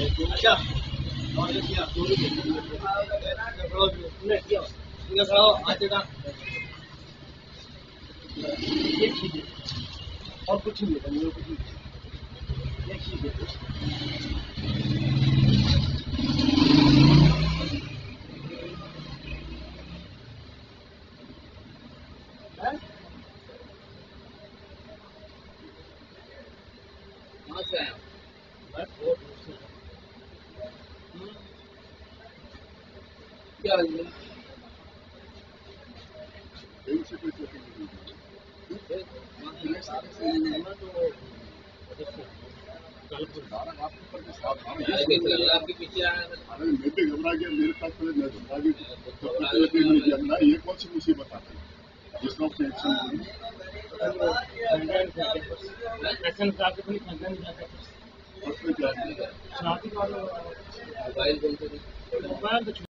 अच्छा और किया और कुछ नहीं है कुछ कहाँ से आया? क्या आपके पीछे आया? अरे मैं भी घबरा गया, मेरे साथ पहले मैं घबरा गया। ये कौन सी मुसीबत आती है जिसका टेंशन मोबाइल